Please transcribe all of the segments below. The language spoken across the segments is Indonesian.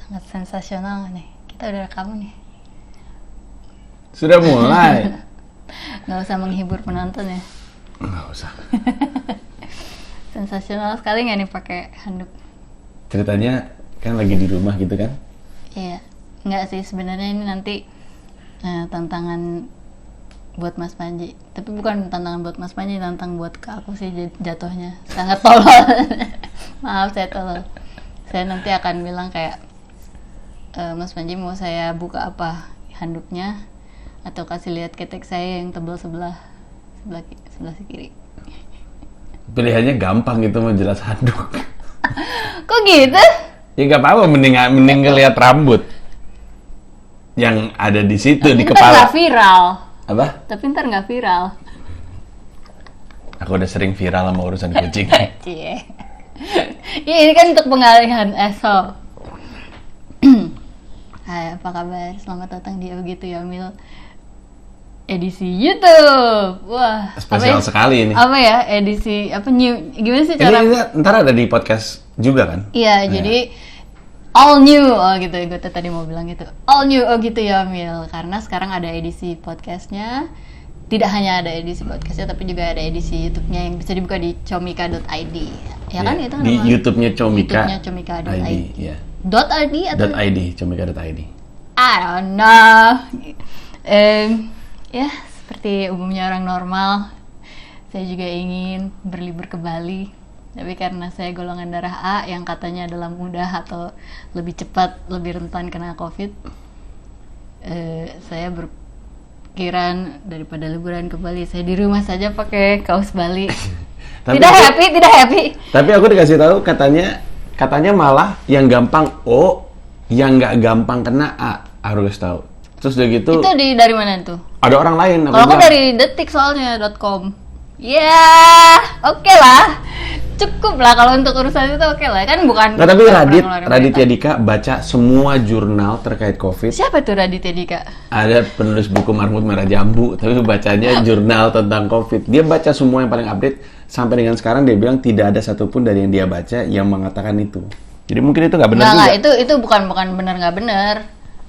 Sangat sensasional nih. Kita udah rekam nih. Sudah mulai. Nggak usah menghibur penonton ya. Nggak usah. Sensasional sekali nggak nih pakai handuk? Ceritanya kan lagi di rumah gitu kan? Iya. Nggak sih, sebenarnya ini nanti tantangan buat Mas Panji. Tapi bukan tantangan buat Mas Panji, tantang buat ke aku sih jatuhnya. Sangat tolol. Maaf, saya tolol. Saya nanti akan bilang kayak, Mas Panji mau saya buka apa? Handuknya? Atau kasih lihat ketek saya yang tebal sebelah kiri. Pilihannya gampang gitu, mau jelas handuk. Kok gitu? Ya nggak apa-apa, mending ngeliat rambut yang ada di situ. Tapi di ntar kepala. nggak viral. Apa? Tapi ntar nggak viral. Aku udah sering viral sama urusan kucing. Cie. Ya ini kan untuk pengalihan esok. Hai, apa kabar? Selamat datang di Begitu Ya Mil edisi YouTube. Wah, Spesial sekali ini. Apa ya? Edisi apa new? Gimana sih cara? Ini ntar ada di podcast juga kan? Iya, jadi all new. Oh gitu, gue tadi mau bilang gitu. All new, oh gitu ya Mil. Karena sekarang ada edisi podcastnya. Tidak hanya ada edisi podcastnya, tapi juga ada edisi YouTube-nya yang bisa dibuka di comika.id. Ya kan itu di nama YouTube-nya Comika. YouTube-nya comika.id. Ya. .id atau .id, comika.id. I don't know. Ya, seperti umumnya orang normal, saya juga ingin berlibur ke Bali. Tapi karena saya golongan darah A yang katanya adalah mudah atau lebih cepat, lebih rentan kena COVID, saya berpikiran daripada liburan ke Bali, saya di rumah saja pakai kaos Bali. Tidak happy. Tapi aku dikasih tahu katanya malah yang gampang O, yang nggak gampang kena A, harus tahu. Terus udah gitu. Itu dari mana tuh? Ada orang lain. Kalau aku dari detik soalnya .com. Ya, oke lah. Cukup lah kalau untuk urusan itu, oke lah. Kan bukan. Nah, tapi Raditya Dika baca semua jurnal terkait COVID. Siapa tuh Raditya Dika? Ada penulis buku Marmut Merah Jambu, tapi bacanya jurnal tentang COVID. Dia baca semua yang paling update. Sampai dengan sekarang dia bilang tidak ada satupun dari yang dia baca yang mengatakan itu. Jadi mungkin itu nggak benar juga. Nggak, itu bukan benar nggak benar.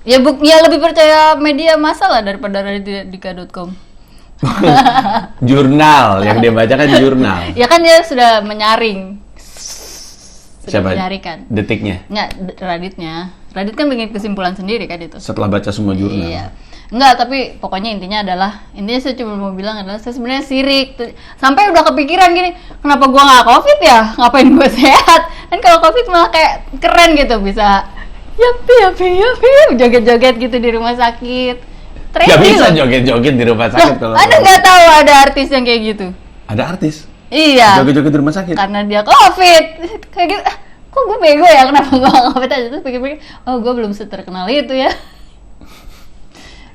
Ya lebih percaya media massa lah daripada raditya.com. Jurnal yang dia baca kan jurnal. Ya kan dia sudah menyaring. Siapa? Menyarikan. Detiknya. Nggak, Radit kan bikin kesimpulan sendiri kan itu. Setelah baca semua jurnal. Iya. Enggak, tapi pokoknya intinya saya cuma mau bilang adalah saya sebenarnya sirik. Sampai udah kepikiran gini, kenapa gua nggak COVID ya? Ngapain gua sehat? Kan kalau COVID malah kayak keren gitu, bisa yapi, joget-joget gitu di rumah sakit. Gak bisa joget-joget di rumah sakit. Loh, Anda nggak tahu ada artis yang kayak gitu? Ada artis? Iya. Joget-joget di rumah sakit? Karena dia COVID. Kayak gitu, kok gue bego ya? Kenapa gue nggak COVID aja? Terus pikir-pikir, oh gue belum seterkenal itu ya.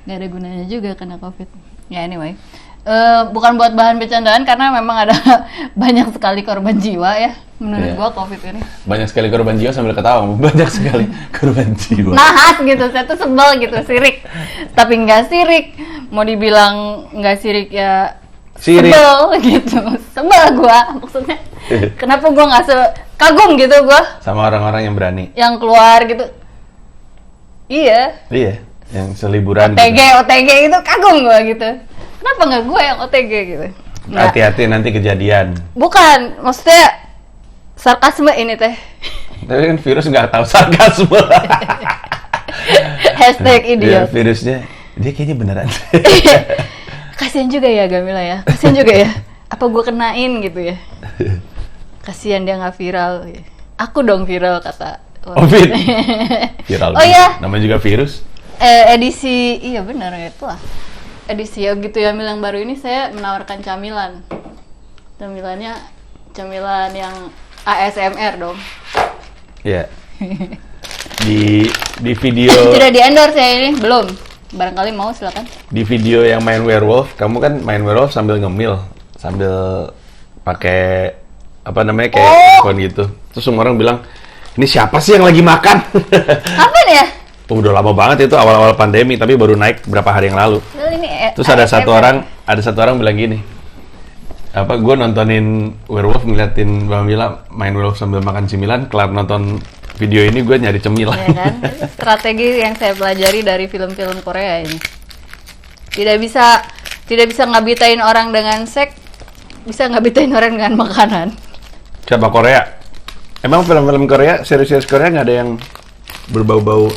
Gak ada gunanya juga kena COVID. Ya anyway, bukan buat bahan bercandaan karena memang ada banyak sekali korban jiwa ya menurut gua COVID ini. Banyak sekali korban jiwa sambil ketawa, banyak sekali korban jiwa. Nahas gitu, saya tuh sebel gitu, sirik. Tapi nggak sirik, mau dibilang nggak sirik ya sirik. Sebel gitu, sebel gua maksudnya. Kenapa gua nggak kagum gitu gua sama orang-orang yang berani, yang keluar gitu. Iya, yang seliburan OTG itu kagum gua gitu. Kenapa nggak gue yang OTG gitu? Hati-hati nanti kejadian. Bukan, maksudnya sarkasme ini teh. Tapi kan virus nggak tahu sarkasme. Hashtag idiot. Ya, virusnya dia kayaknya beneran. Kasian juga ya Gamila ya. Kasian juga ya. Apa gue kenain gitu ya? Kasian dia nggak viral. Aku dong viral kata. COVID. Viral. Oh iya. Namanya juga virus. Edisi iya benar itu lah. Edisi gitu ya Mil yang baru ini saya menawarkan camilan. Camilan yang ASMR dong. Iya. Di video sudah di endorse ya ini belum. Barangkali mau silakan. Di video yang main werewolf, kamu kan main werewolf sambil ngemil, sambil pakai apa namanya kayak handphone gitu. Terus semua orang bilang, "Ini siapa sih yang lagi makan?" Apa nih ya? Udah lama banget itu awal-awal pandemi, tapi baru naik berapa hari yang lalu. Terus ada satu orang bilang gini, gue nontonin werewolf ngeliatin Mbak Mila main werewolf sambil makan cemilan, kelar nonton video ini gue nyari cemilan. Ya kan? Strategi yang saya pelajari dari film-film Korea ini. Tidak bisa ngabitain orang dengan seks, bisa ngabitain orang dengan makanan. Siapa Korea? Emang film-film Korea, series Korea nggak ada yang berbau-bau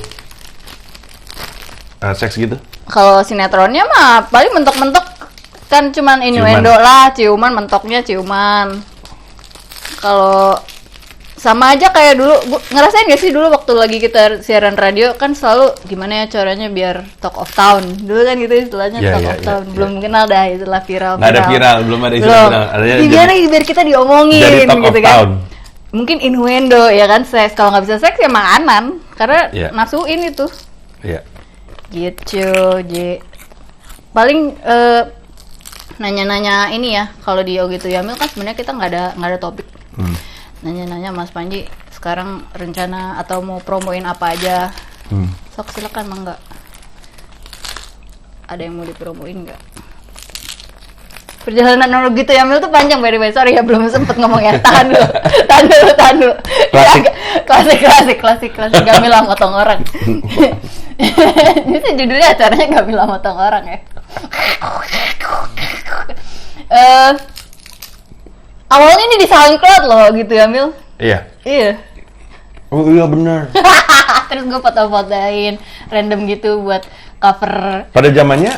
seks gitu? Kalau sinetronnya mah paling mentok-mentok kan cuman innuendo lah, ciuman, mentoknya ciuman. Kalau sama aja kayak dulu, ngerasain gak sih dulu waktu lagi kita siaran radio kan selalu gimana ya caranya biar talk of town. Dulu kan gitu istilahnya talk of town. Belum kenal dah istilah viral. Nggak ada viral, belum ada istilah viral. Gimana biar kita diomongin jadi talk gitu of kan. town. Mungkin innuendo ya kan, seks. Kalau nggak bisa seks ya makanan. Karena nafsuin itu. Iya. Gitu, J. Paling nanya-nanya ini ya, kalau di Ogi Tuyamil kan sebenarnya kita nggak ada topik. Nanya-nanya Mas Panji sekarang rencana atau mau promoin apa aja. Sok silakan mangga. Ada yang mau dipromoin nggak? Perjalanan Ogi Tuyamil tuh panjang, by the way. Sorry ya belum sempet ngomong ya. Tahan dulu. Klasik. Gamila motong orang. Ini judulnya acaranya Gamila motong orang ya. Awalnya ini di SoundCloud loh gitu ya Mil. Iya. Oh iya benar. Terus gue foto-fotoin random gitu buat cover. Pada zamannya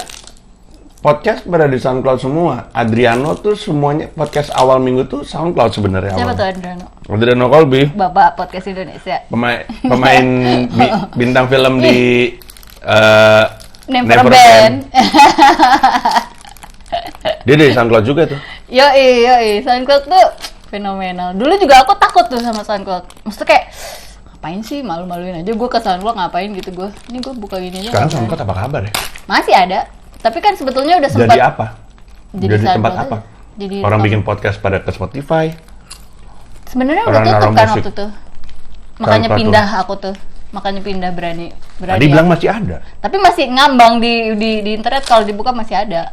podcast pada di SoundCloud semua. Adriano tuh semuanya podcast awal minggu tuh SoundCloud sebenarnya. Siapa tuh Adriano? Adriano Colby. Bapak podcast Indonesia. Pemain bintang film di Never Band. Dia dari SoundCloud juga tuh. Yoi, SoundCloud tuh fenomenal. Dulu juga aku takut tuh sama SoundCloud. Maksudnya kayak ngapain sih, malu-maluin aja gue ke SoundCloud, ngapain gitu gue. Ini gue buka gini aja. Sekarang SoundCloud apa kabar ya? Masih ada. Tapi kan sebetulnya udah sempat. Jadi apa? Jadi tempat apa? Jadi orang bikin podcast pada ke Spotify. Sebenarnya udah tutup kan waktu itu. Makanya pindah aku tuh. Makanya berani. Tadi bilang masih ada. Tapi masih ngambang di internet, kalau dibuka masih ada.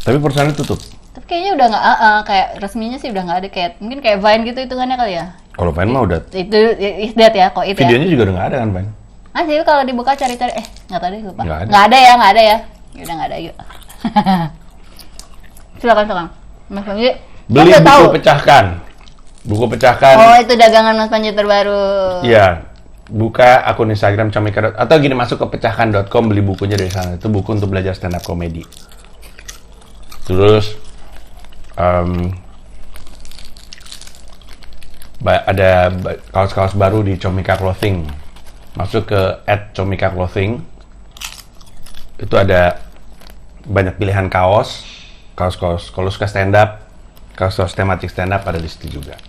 Tapi perusahaannya tutup. Tapi kayaknya udah nggak, kayak resminya sih udah nggak ada, kayak mungkin kayak Vine gitu hitungannya kali ya. Kalau Vine mah udah. Itu is that ya, kok itu. Videonya juga udah nggak ada kan Vine? Masih kalau dibuka cari-cari, nggak tahu deh lupa. Nggak ada ya. Ya udah nggak ada yuk. Silakan. Mas Panji. Beli buku pecahkan. Buku pecahkan. Oh itu dagangan Mas Panji terbaru. Iya. Buka akun Instagram Comika atau gini, masuk ke pecahkan.com, beli bukunya dari sana. Itu buku untuk belajar stand up comedy. Terus ada kaos-kaos baru di Comika Clothing. Masuk ke @comika-clothing. Itu ada banyak pilihan kaos. Kalau suka stand up, kaos tematik stand up ada di situ juga.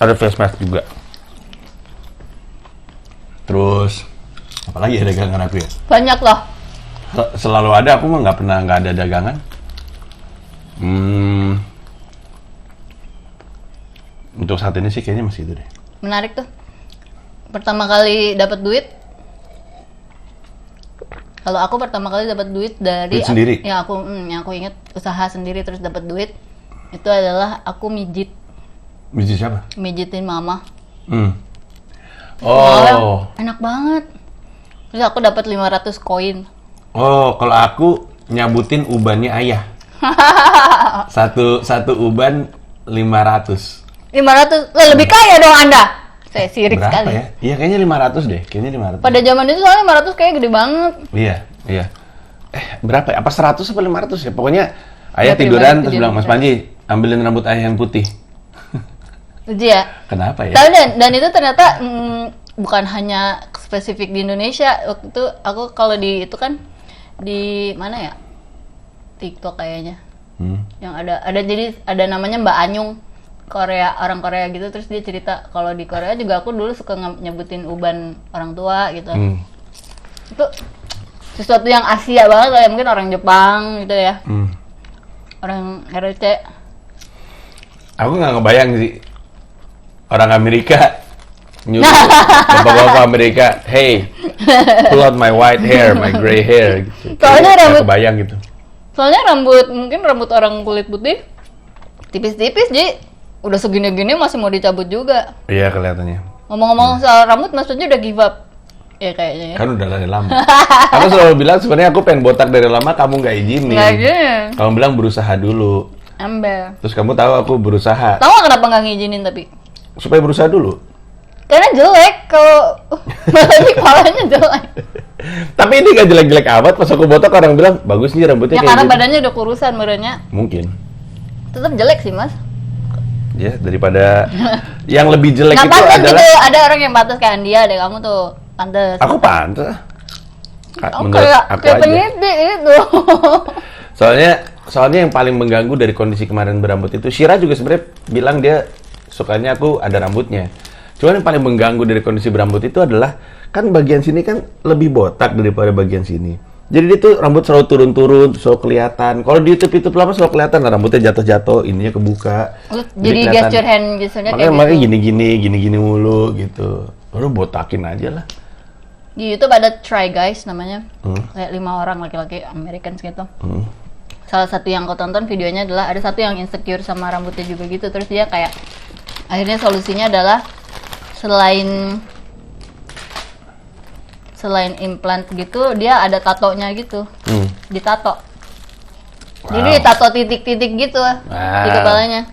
Ada face mask juga. Terus apalagi ya dagangan aku ya? Banyak loh. Selalu ada, aku mah nggak ada dagangan. Untuk saat ini sih kayaknya masih itu deh. Menarik tuh. Pertama kali dapat duit. Kalau aku pertama kali dapat duit dari duit sendiri. Yang aku ingat usaha sendiri terus dapat duit itu adalah aku mijit. Mijit siapa? Mijitin mama. Oh. Enak banget. Terus aku dapat 500 koin. Oh, kalau aku nyabutin ubannya ayah. satu uban 500. 500? Lebih kaya dong Anda. Saya sirik berapa sekali. Ya? Iya, kayaknya 500 deh. Kayaknya 500. Pada zaman itu soalnya 500 kayak gede banget. Iya. Berapa ya? Apa 100 apa 500 ya? Pokoknya ayah tiduran terus bilang, "Mas Panji, ambilin rambut ayah yang putih." Lucu ya? Kenapa ya? Dan itu ternyata bukan hanya spesifik di Indonesia. Waktu itu aku kalau di itu kan di mana ya? TikTok kayaknya. Yang ada namanya Mbak Anyung. Orang Korea gitu, terus dia cerita kalau di Korea juga aku dulu suka nyebutin uban orang tua gitu. Itu sesuatu yang Asia banget, kayak mungkin orang Jepang gitu ya. Orang RC. Aku nggak ngebayang sih orang Amerika nyuruh bapak-bapak Amerika, "Hey, pull out my white hair, my gray hair." Gitu. Soalnya rambut kebayang gitu. Soalnya mungkin rambut orang kulit putih tipis-tipis, Ji. Udah segini-gini masih mau dicabut juga. Iya, kelihatannya. Ngomong-ngomong soal rambut, Mas Panji udah give up. Ya kayaknya ya. Kan udah dari lama. Aku selalu bilang sebenarnya aku pengen botak dari lama, kamu nggak izinin. Nggak gini. Kamu bilang berusaha dulu. Ember. Terus kamu tahu aku berusaha. Tahu nggak kenapa nggak ngizinin tapi? Supaya berusaha dulu. Karena jelek kalau Mas Panji kepalanya jelek. Tapi ini gak jelek-jelek amat, pas aku botak orang bilang, bagus nih rambutnya Ya kayak karena gitu. badannya udah kurusan badannya. Mungkin. Tetap jelek sih, Mas. Ya, daripada yang lebih jelek Nggak itu pantas adalah... gitu, ada orang yang pantas kayak Andia, ada kamu tuh pantas. Aku pantas. Kamu Menurut kayak aku kayak aja. penyidik itu. Soalnya yang paling mengganggu dari kondisi kemarin berambut itu, Shira juga sebenarnya bilang dia sukanya aku ada rambutnya. Cuman yang paling mengganggu dari kondisi berambut itu adalah, kan bagian sini kan lebih botak daripada bagian sini. Jadi dia tuh rambut selalu turun-turun, selalu kelihatan. Kalau di YouTube lama selalu kelihatan lah, rambutnya jatuh-jatuh, ininya kebuka. Jadi kelihatan. gesture hand gesturenya kayak Makanya gitu. gini-gini mulu gitu. Lu botakin aja lah. Di YouTube ada Try Guys namanya. Kayak 5 orang laki-laki Americans gitu. Salah satu yang aku tonton videonya adalah ada satu yang insecure sama rambutnya juga gitu. Terus dia kayak akhirnya solusinya adalah selain implant gitu, dia ada tatonya gitu. Ditato. Jadi ditato titik-titik gitu di kepalanya.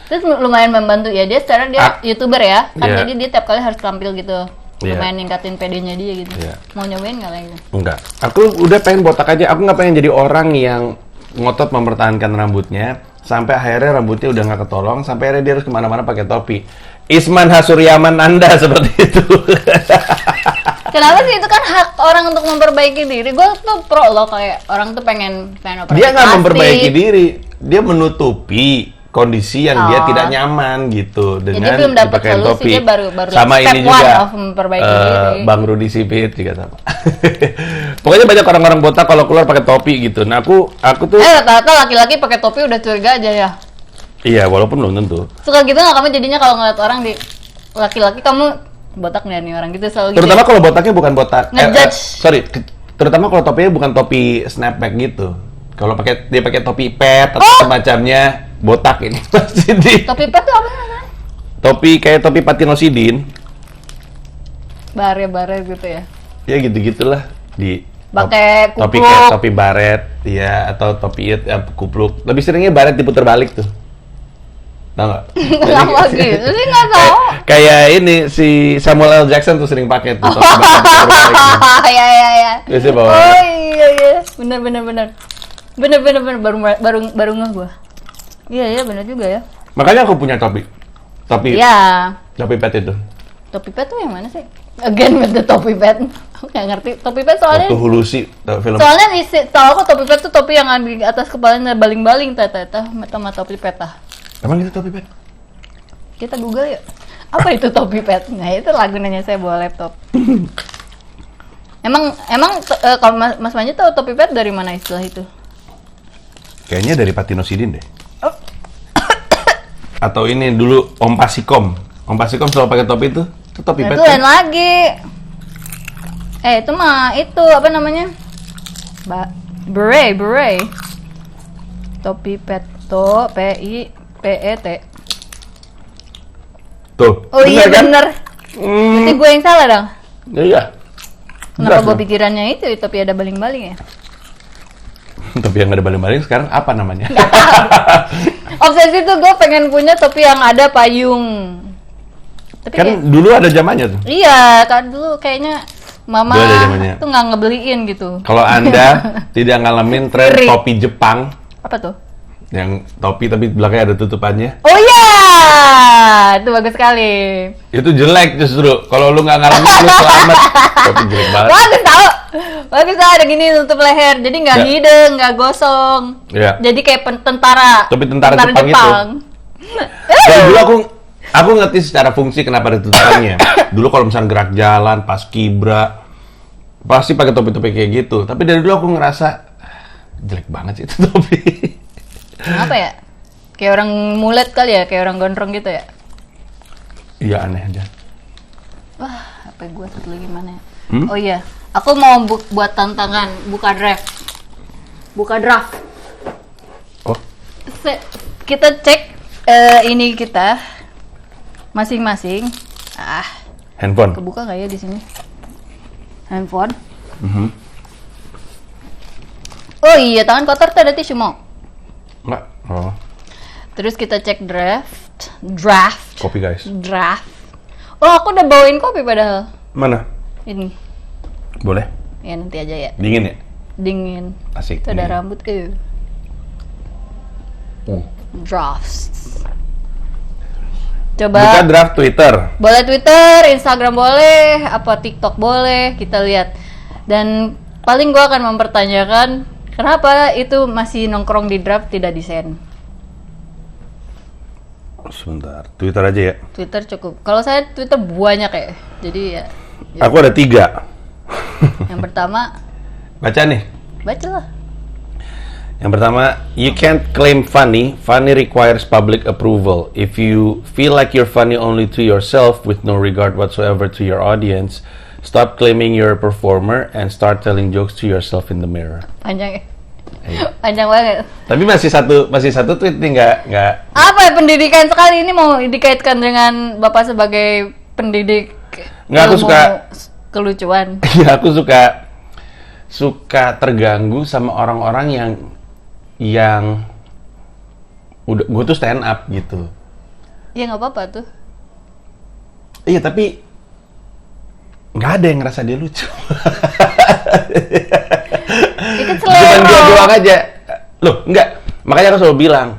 Terus lumayan membantu ya, dia sekarang dia YouTuber ya. Kan Iya. jadi dia tiap kali harus tampil gitu. Iya. Lumayan ningkatin PD-nya dia gitu. Iya. Mau nyobain nggak lagi? Enggak. Aku udah pengen botak aja. Aku nggak pengen jadi orang yang ngotot mempertahankan rambutnya sampai akhirnya rambutnya udah nggak ketolong, sampai akhirnya dia harus kemana-mana pakai topi. Isman Hasuryaman Anda seperti itu. Kenapa sih, itu kan hak orang untuk memperbaiki diri. Gue tuh pro loh, kayak orang tuh pengen operasi Dia nggak plastik. memperbaiki diri, dia menutupi kondisi yang dia tidak nyaman gitu dengan belum dapat dipakein solusi, topi. dia baru Sama step ini one juga of memperbaiki diri. Bang Rudi Sipit juga sama. Pokoknya banyak orang-orang botak kalau keluar pakai topi gitu. Nah aku tuh Rata-rata laki-laki pakai topi udah curiga aja ya. iya, walaupun belum tentu. Suka gitu nggak kamu jadinya kalau ngeliat orang di laki-laki, kamu botak nggak nih orang gitu, selalu gitu. Terutama kalau botaknya bukan botak. Ngejudge. Terutama kalau topinya bukan topi snapback gitu. Kalau dia pakai topi pet atau semacamnya, botak ini pasti di. Topi pet tuh apa namanya? Topi kayak topi Patinosidin. Bare-bare gitu ya. Ya gitu-gitulah di Pakai topi kupluk. kayak topi baret ya, atau topi kupluk. Lebih seringnya baret diputar balik tuh. Tahu nggak? Kenapa gitu sih, nggak tahu. Kayak ini si Samuel L. Jackson tuh sering pakai tuh topi baret diputar balik tuh. Ya. Biasanya bawa. Oh iya. Bener baru ngeh gua. Iya bener juga ya. Makanya aku punya topi. Iya. Topi pet itu. Topi pet tuh yang mana sih? Again with the topi pet. Aku nggak ngerti. Topi pet soalnya. Waktu Hulusi film. Soalnya tahu aku topi pet tuh topi yang di atas kepalanya baling-baling sama topi pet. Emang itu topi pet? Kita Google yuk. Apa itu topi pet? Nah itu lagu nanya saya bawa laptop. Emang kalau Mas Manji tahu topi pet dari mana istilah itu? Kayaknya dari Patinosidin deh. Atau ini dulu Om Pasikom. Om Pasikom selalu pakai topi itu topi pet. Itu lain lagi. Itu mah itu apa namanya? Beret. Topi pet, P-I-P-E-T. Tuh. Oh iya kan? bener. Berarti gue yang salah dong. Iya. Kenapa Jelas gue dong. pikirannya itu tapi ada baling-baling ya? Topi yang ada baling-baling sekarang apa namanya? Obsesi tuh gue pengen punya topi yang ada payung. Tapi Kan kayak, dulu ada zamannya tuh. iya kan dulu kayaknya mama Dulu ada zamannya. tuh nggak ngebeliin gitu. Kalau Anda tidak ngalamin tren Iri. topi Jepang, Apa tuh? yang topi tapi belakangnya ada tutupannya, Oh iya, itu bagus sekali. itu jelek justru. Kalau lu nggak ngalamin, lu selamat. Topi jelek banget. Bagus lah, ada gini tutup leher, jadi nggak Ya. hidung, nggak gosong. Ya. Jadi kayak tentara. Topi tentara Jepang itu. Dari dulu aku ngerti secara fungsi kenapa ada tutupannya. Dulu kalau misalnya gerak jalan, pas kibra, pasti pakai topi-topi kayak gitu. Tapi dari dulu aku ngerasa jelek banget sih itu topi. Kenapa ya? Kayak orang mulet kali ya, kayak orang gondrong gitu ya. Iya aneh aja. Wah, HP gue satu lagi mana ya? Hmm? Oh iya, aku mau buat tantangan buka draft. Oh, Kita cek ini kita masing-masing Handphone. Kebuka nggak ya di sini? Handphone. Oh iya, tangan kotor tuh ada tisu mau? Enggak. Oh. Terus kita cek draft. Kopi guys. Draft. Oh, aku udah bawain kopi padahal. Mana? Ini. Boleh? Ya nanti aja ya. Dingin ya? Dingin. Asik. Itu ada rambut kayak. Drafts. Coba. Buka draft Twitter. Boleh Twitter, Instagram boleh, apa TikTok boleh, kita lihat. Dan paling gua akan mempertanyakan kenapa itu masih nongkrong di draft tidak di send. Sebentar, Twitter aja ya. Twitter cukup. Kalau saya Twitter banyak ya. Jadi ya. Aku ada 3. Yang pertama, Baca nih. bacalah. Yang pertama, you can't claim funny. Funny requires public approval. If you feel like you're funny only to yourself with no regard whatsoever to your audience, stop claiming you're a performer and start telling jokes to yourself in the mirror. Panjang ya. Ayo. Panjang banget. Tapi masih satu tweet nih nggak. Apa ya pendidikan sekali ini mau dikaitkan dengan Bapak sebagai pendidik Nggak, aku ilmu suka- kelucuan. Ya aku suka terganggu sama orang-orang yang udah gue tuh stand up gitu. Ya nggak apa-apa tuh. Iya tapi nggak ada yang ngerasa dia lucu. Itu Cuman dia selera. doang aja. Loh enggak. Makanya aku selalu bilang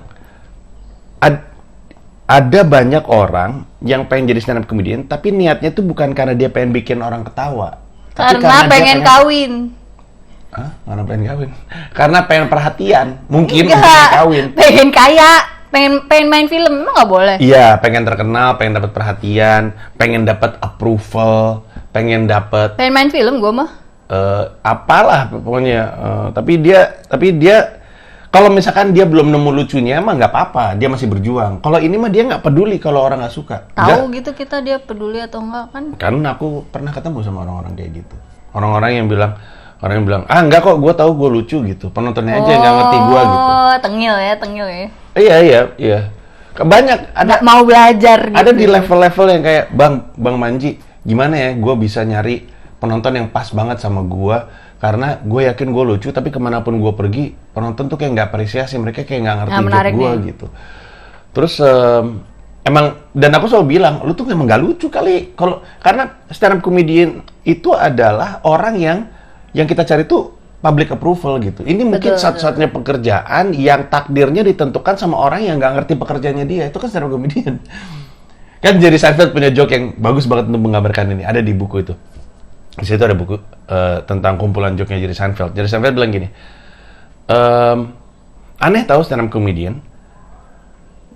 ada banyak orang yang pengen jadi stand up comedian tapi niatnya tuh bukan karena dia pengen bikin orang ketawa. Tapi Karena dia pengen kawin. Hah? Karena pengen kawin? Karena pengen perhatian. Mungkin Enggak. untuk kawin. Pengen kaya, pengen main film, emang nggak boleh. Iya, pengen terkenal, pengen dapat perhatian, pengen dapat approval, pengen dapat Pengen main film gue mah. apalah pokoknya. Tapi dia kalau misalkan dia belum nemu lucunya emang nggak apa-apa, dia masih berjuang. Kalau ini mah dia nggak peduli kalau orang nggak suka. Tahu gitu kita dia peduli atau enggak kan? Kan aku pernah ketemu sama orang-orang kayak gitu. Orang yang bilang, enggak kok, gue tahu gue lucu gitu. Penontonnya aja nggak ngerti gue gitu. Oh, tengil ya. Iya. Banyak Nggak mau belajar gitu. ada di level-level yang kayak Bang Manji, gimana ya gue bisa nyari penonton yang pas banget sama gue karena gue yakin gue lucu tapi kemanapun gue pergi penonton tuh kayak nggak apresiasi, mereka kayak nggak ngerti joke gue gitu. Terus emang dan aku selalu bilang lu tuh memang nggak lucu kali karena stand up comedian itu adalah orang yang kita cari tuh public approval gitu. Ini mungkin satu-satunya pekerjaan yang takdirnya ditentukan sama orang yang nggak ngerti pekerjaannya dia. Itu kan stand up comedian. Kan Jerry Seinfeld punya joke yang bagus banget untuk menggambarkan ini. Ada di buku itu. Di situ ada buku tentang kumpulan joke-nya Jerry Seinfeld. Jerry Seinfeld bilang gini, aneh tahu stand up comedian,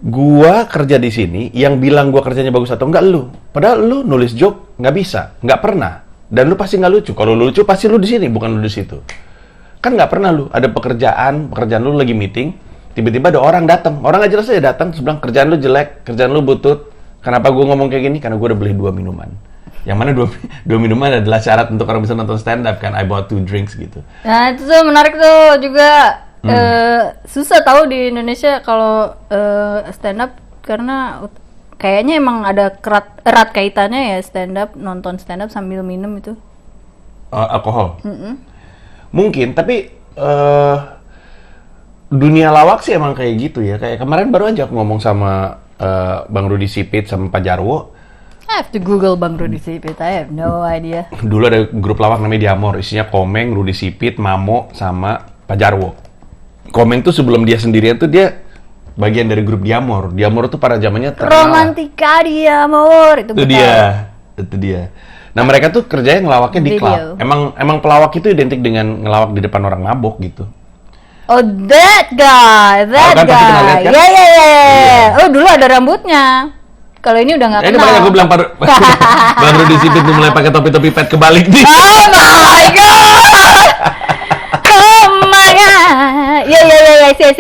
gua kerja di sini, yang bilang gua kerjanya bagus atau enggak lu. Padahal lu nulis joke nggak bisa, nggak pernah. Dan lu pasti nggak lucu. Kalau lu lucu pasti lu di sini, bukan lu di situ. Kan nggak pernah lu ada pekerjaan lu lagi meeting, tiba-tiba ada orang datang, orang nggak jelas aja datang, terus bilang kerjaan lu jelek, kerjaan lu butut. Kenapa gua ngomong kayak gini? Karena gua udah beli 2 minuman. Yang mana dua minuman adalah syarat untuk orang bisa nonton stand up kan. I bought 2 drinks gitu. Nah itu tuh menarik tuh juga. Susah tahu di Indonesia kalau stand up karena kayaknya emang ada erat kaitannya ya stand up, nonton stand up sambil minum itu. Alkohol. Mungkin, tapi dunia lawak sih emang kayak gitu ya. Kayak kemarin baru aja aku ngomong sama Bang Rudi Sipit sama Pak Jarwo. I have to Google Bang Rudi Sipit, I have no idea. Dulu ada grup lawak namanya Diamor, isinya Komeng, Rudi Sipit, Mamo, sama Pak Jarwo. Komeng tuh sebelum dia sendirian tuh dia bagian dari grup Diamor. Diamor tuh pada zamannya terkenal. Romantika Diamor itu dia. Nah mereka tuh kerjanya ngelawaknya di klub. Emang pelawak itu identik dengan ngelawak di depan orang mabok gitu. Oh that guy. Kan pasti pernah lihat kan? Yeah. Oh dulu ada rambutnya. Kalau ini udah nggak Ini kenal. makanya gue bilang Bang Rudi Sipit tuh mulai pakai topi-topi pet kebalik nih. Oh my god. Oh my god. Ya,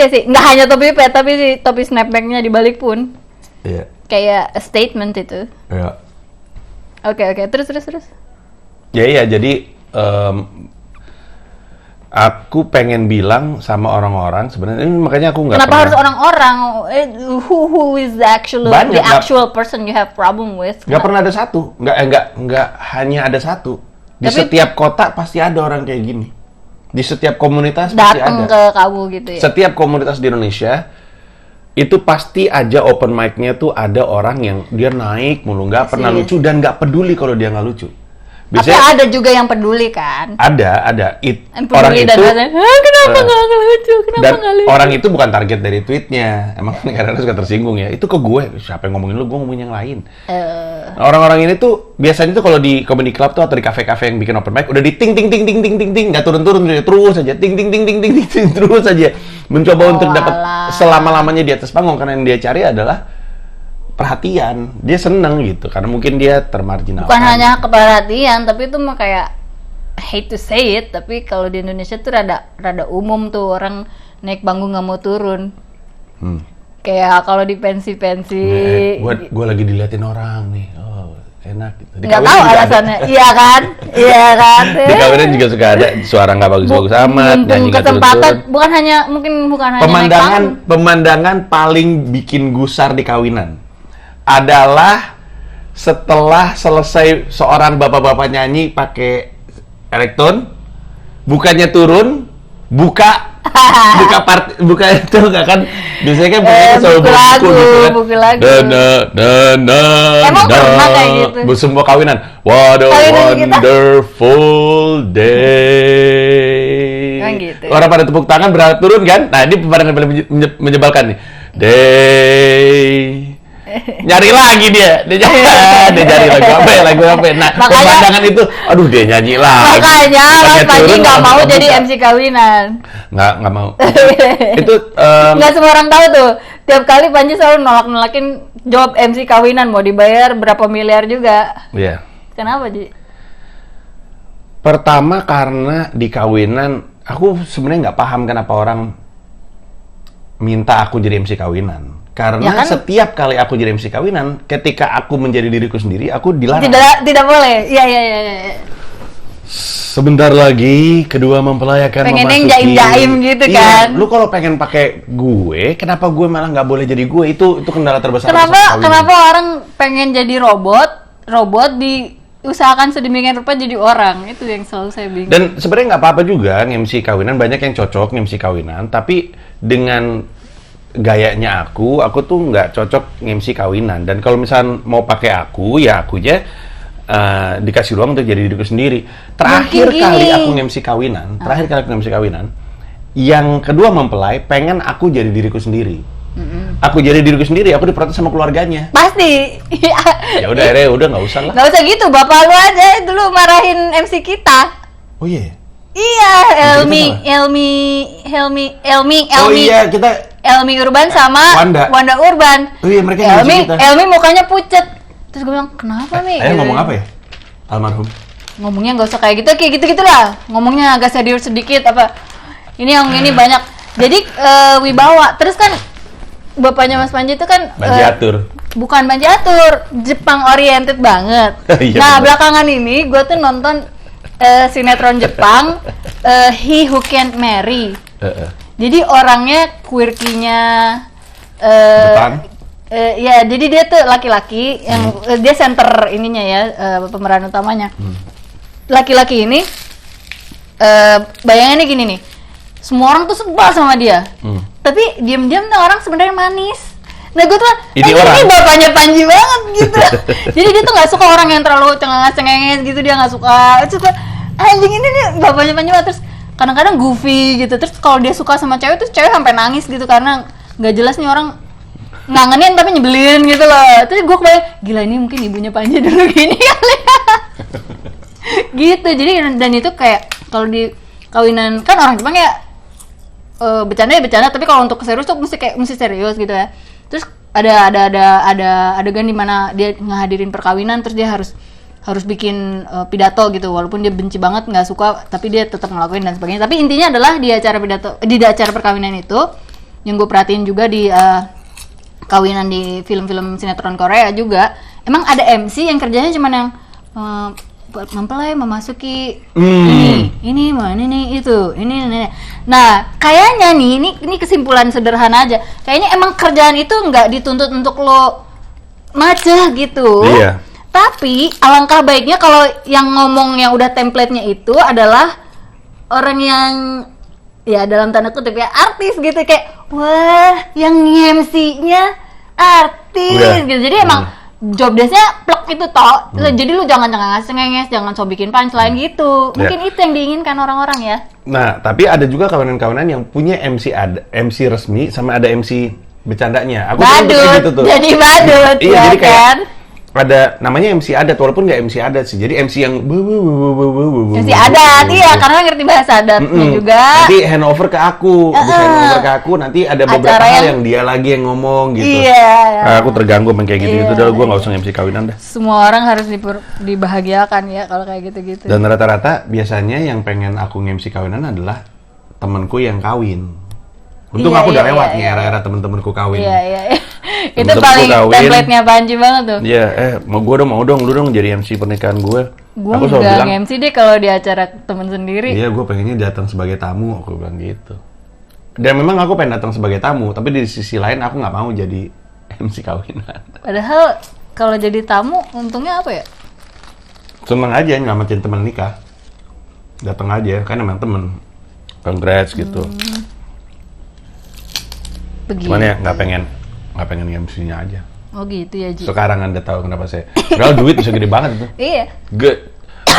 sih. Nggak hanya topi pet, tapi si topi snapbacknya dibalik pun. Iya. Kayak a statement itu. Iya. Oke. Terus. Ya iya, jadi Aku pengen bilang sama orang-orang sebenarnya ini makanya aku nggak Kenapa pernah. harus orang-orang? Who is the Banyak, actual person you have problem with? Nggak pernah ada satu, nggak hanya ada satu. Di Tapi- setiap kota pasti ada orang kayak gini. Di setiap komunitas pasti Datang ada. ke kamu gitu ya. Setiap komunitas di Indonesia itu pasti aja open mic-nya tuh ada orang yang dia naik mulu, nggak pernah Iya. lucu dan nggak peduli kalau dia nggak lucu. Tapi Biasanya ada juga yang peduli kan? ada. Yang Orang peduli itu dan kenapa nggak lucu? Kenapa dan nggak lucu? orang itu bukan target dari tweetnya. Emang kadang-kadang suka tersinggung ya. Itu ke gue, siapa yang ngomongin lu, gue ngomongin yang lain. Nah, orang-orang ini tuh biasanya tuh kalau di comedy club tuh atau di kafe-kafe yang bikin open mic udah di ting ting ting ting ting ting ting nggak turun-turun terus aja ting ting ting ting ting ting ting terus aja mencoba untuk dapat alah. selama-lamanya di atas panggung karena yang dia cari adalah perhatian. Dia seneng gitu karena mungkin dia termarginalkan. Bukan hanya keperhatian, tapi itu mah kayak hate to say it, tapi kalau di Indonesia tuh rada umum tuh orang naik panggung nggak mau turun. Kayak kalau di pensi-pensi Gue lagi diliatin orang nih. Oh, enak gitu. Di nggak kawinan tahu juga ada. alasannya. Iya kan? Iya kan? Di kawinan juga suka ada suara nggak bagus-bagus amat, Mumpung nyanyi nggak kesempatan, turun-turun. bukan hanya naik Pemandangan paling bikin gusar di kawinan adalah setelah selesai seorang bapak-bapak nyanyi pakai elektron, bukannya turun, buka itu nggak kan biasanya kan bukanya selalu buku lagu, gitu kan. buku lagu. Emang pernah kayak gitu? Semua kawinan. What a Kawinan kita. wonderful day. Kan gitu. Orang pada tepuk tangan berharap turun kan? Nah ini pemandangan paling menyebalkan nih. Day. Nyari lagi dia nyari lagu apa ya? Nah, Makanya- pemandangan itu, aduh dia nyanyi lagi. Makanya Mas Bukannya Panji turun, nggak malah mau buka. jadi MC kawinan. Nggak mau. Itu Nggak semua orang tahu tuh. Tiap kali Panji selalu nolak-nolakin job MC kawinan, mau dibayar berapa miliar juga. ya. Kenapa, Ji? Pertama karena di kawinan aku sebenarnya nggak paham kenapa orang minta aku jadi MC kawinan. Karena Ya kan? setiap kali aku jadi MC kawinan, ketika aku menjadi diriku sendiri, aku dilarang. Tidak boleh. Iya. Sebentar lagi kedua mempelai akan Pengennya memasuki. jaim-jaim gitu Iya, kan. lu kalau pengen pakai gue, kenapa gue malah nggak boleh jadi gue? Itu kendala terbesar. aku sama kawinan. Kenapa orang pengen jadi robot diusahakan sedemikian rupa jadi orang? Itu yang selalu saya bingung. Dan sebenarnya nggak apa-apa juga nge-MC kawinan, banyak yang cocok nge-MC kawinan, tapi dengan gayanya aku tuh nggak cocok nge-MC kawinan. Dan kalau misalnya mau pakai aku, ya aku aja dikasih ruang untuk jadi diriku sendiri. Terakhir Mungkin kali gini. aku nge-MC kawinan, yang kedua mempelai pengen aku jadi diriku sendiri. Aku jadi diriku sendiri, aku diprotes sama keluarganya. Pasti. Ya udah, akhirnya udah nggak usah lah. Nggak usah gitu, bapak lu aja dulu marahin MC kita. Oh iya. Iya, Kita Elmi Oh iya, kita. Elmi Urban sama Wanda. Urban. Oh iya, mereka yang Elmi, MC kita. Elmi mukanya pucet. Terus gue bilang, kenapa Mi? Ayah ngomong apa ya? Almarhum. Ngomongnya nggak usah kayak gitu lah. Ngomongnya agak serius sedikit apa. Ini yang ini banyak. Jadi wibawa. Terus kan bapaknya Mas Panji itu kan Banjatur. bukan Banjatur, Jepang oriented banget. Iya, Nah, bener. belakangan ini gue tuh nonton sinetron Jepang He Who Can't Marry. Jadi orangnya quirky-nya Jepang? ya, jadi dia tuh laki-laki yang dia center ininya ya, pemeran utamanya. Laki-laki ini bayangannya gini nih. Semua orang tuh sebel sama dia. Tapi diam-diam tuh orang sebenarnya manis. Nah, gue tuh Ini orang. ini bapaknya Panji banget gitu. Jadi dia tuh nggak suka orang yang terlalu cengenges gitu, dia nggak suka. Anjing ini nih bapaknya Panji banget. Terus kadang-kadang goofy gitu. Terus kalau dia suka sama cewek tuh cewek sampai nangis gitu karena nggak jelas nih orang ngangenin tapi nyebelin gitu loh. Terus gue kebayang, gila ini mungkin ibunya Panji dulu gini kali ya. Gitu. Jadi dan itu kayak kalau di kawinan kan orang Jepang ya bercanda ya bercanda, tapi kalau untuk serius tuh mesti serius gitu ya. Terus ada adegan di mana dia ngehadirin perkawinan, terus dia harus bikin pidato gitu, walaupun dia benci banget, nggak suka, tapi dia tetap ngelakuin dan sebagainya. Tapi intinya adalah di acara perkawinan itu, yang gue perhatiin juga di kawinan di film-film sinetron Korea juga, emang ada MC yang kerjanya cuma yang mempelai memasuki ini ini itu, ini. Nah, kayaknya nih, ini kesimpulan sederhana aja. Kayaknya emang kerjaan itu nggak dituntut untuk lo macet gitu. Iya. Tapi alangkah baiknya kalau yang ngomong yang udah template-nya itu adalah orang yang ya dalam tanda kutip ya artis gitu, kayak wah yang MC-nya artis gitu. Jadi emang job desk-nya plek itu toh. Jadi lu jangan ngenges, jangan so bikin punchline gitu. Mungkin itu yang diinginkan orang-orang ya. Nah, tapi ada juga kawanan-kawanan yang punya MC resmi sama ada MC bercandanya. Aku badut, gitu tuh. jadi badut iya, ya jadi kayak kan? ada namanya MC adat, walaupun nggak MC adat sih. Jadi MC yang MC adat, iya, karena ngerti bahasa adatnya juga. Nanti handover ke aku, habis handover ke aku, nanti ada beberapa hal yang dia lagi yang ngomong gitu. Iya. Nah, aku terganggu sama kayak gitu-gitu, udah gue nggak usah MC kawinan dah. Semua orang harus dibahagiakan ya kalau kayak gitu-gitu. Dan rata-rata biasanya yang pengen aku MC kawinan adalah temanku yang kawin. Untung aku udah lewat nih era-era temen-temenku kawin. Iya. Itu paling template-nya Panji banget tuh. Iya, mau dong, lu dong jadi MC pernikahan gue. Gue udah MC deh kalau di acara temen sendiri. Iya, gue pengennya datang sebagai tamu, aku bilang gitu. Dan memang aku pengen datang sebagai tamu, tapi di sisi lain aku nggak mau jadi MC kawinan. Padahal kalau jadi tamu, untungnya apa ya? Seneng aja nyelamatin temen nikah. Datang aja, kan emang temen. Congrats gitu. Begitu. Cuman ya nggak pengen MC-nya aja. Oh gitu ya, Ji. Sekarang Anda tahu kenapa saya. Kalau duit bisa gede banget tuh. Iya.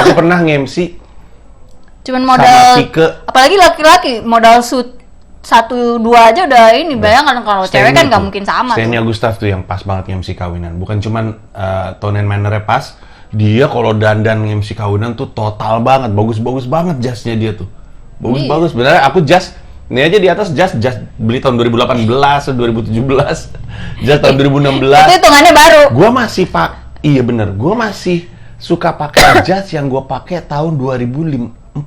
Aku pernah nge-MC cuman modal, Kike. apalagi laki-laki modal shoot 1-2 aja udah ini. Bayangkan kalau cewek kan nggak mungkin sama. Stenya Gustaf tuh yang pas banget nge-MC kawinan. Bukan cuman tone and manner-nya pas, dia kalau dandan nge-MC kawinan tuh total banget, bagus banget jasnya dia tuh. Bagus. Sebenarnya aku jas ini aja di atas jas beli tahun 2018 atau 2017. Jas tahun 2016. Itu hitungannya baru. Gua masih iya bener, gua masih suka pakai jas yang gua pakai tahun 2014.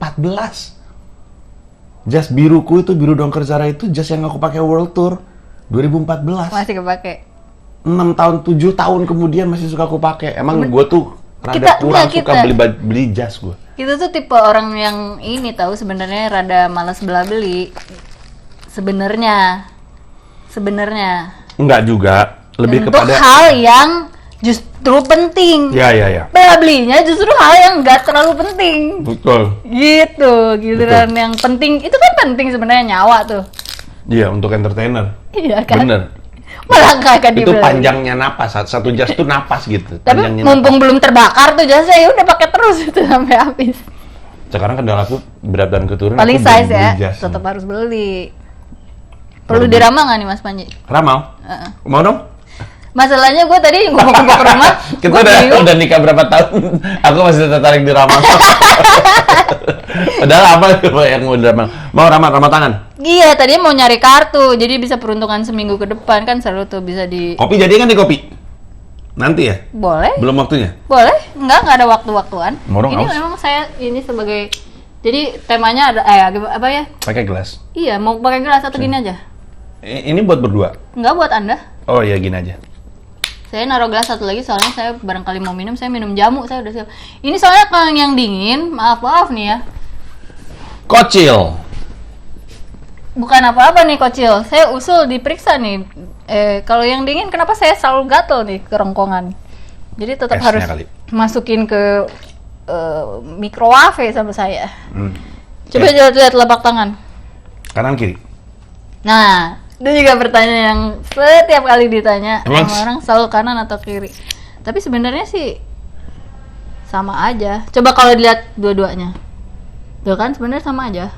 Jas biruku itu, biru Dongker Zara itu jas yang aku pakai World Tour 2014. Masih kepake. 6 tahun, 7 tahun kemudian masih suka aku pakai. Emang gua tuh rada kurang suka beli jas gua. Kita tuh tipe orang yang ini tahu sebenarnya rada malas beli. Sebenarnya enggak juga, lebih untuk kepada hal yang justru penting. Ya. Belinya justru hal yang enggak terlalu penting. Betul. Gitu kan yang penting itu kan penting sebenarnya, nyawa tuh. Iya, untuk entertainer. Iya kan? Bener. Malah kagak itu dibeli. Panjangnya napas, satu jas tuh napas gitu. Tapi mumpung belum terbakar tuh jasnya, ya udah pakai terus itu sampai habis. Sekarang kendala aku berat dan keturunan. Paling size ya, tetap harus beli. Perlu diramal nggak nih Mas Panji? Ramal? Mau dong? Masalahnya gue tadi ngomong ke rumah. Kita udah nikah berapa tahun? Aku masih tertarik di ramal. Padahal apa yang mau diramal? Mau ramal tangan? Iya, tadi mau nyari kartu, jadi bisa peruntungan seminggu ke depan kan selalu tuh bisa di. Kopi jadi kan di kopi? Nanti ya? Boleh. Belum waktunya? Boleh, nggak ada waktu-waktuan. Ini aus. memang saya ini sebagai, jadi temanya ada apa ya? Pakai gelas. Iya, mau pakai gelas atau gini aja? Ini buat berdua? Nggak, buat Anda. Oh iya, gini aja. Saya naruh gelas satu lagi soalnya saya barangkali mau minum, saya minum jamu, saya udah siap. Ini soalnya kalau yang dingin, maaf nih ya. Kocil. Bukan apa-apa nih Kocil, saya usul diperiksa nih. Kalau yang dingin kenapa saya selalu gatel nih kerongkongan. Jadi tetap harus masukin ke microwave sama saya. Coba lihat telapak tangan. Kanan kiri. Nah, itu juga pertanyaan yang setiap kali ditanya sama orang, selalu kanan atau kiri. Tapi sebenarnya sih sama aja. Coba kalau dilihat dua-duanya, tuh kan sebenarnya sama aja.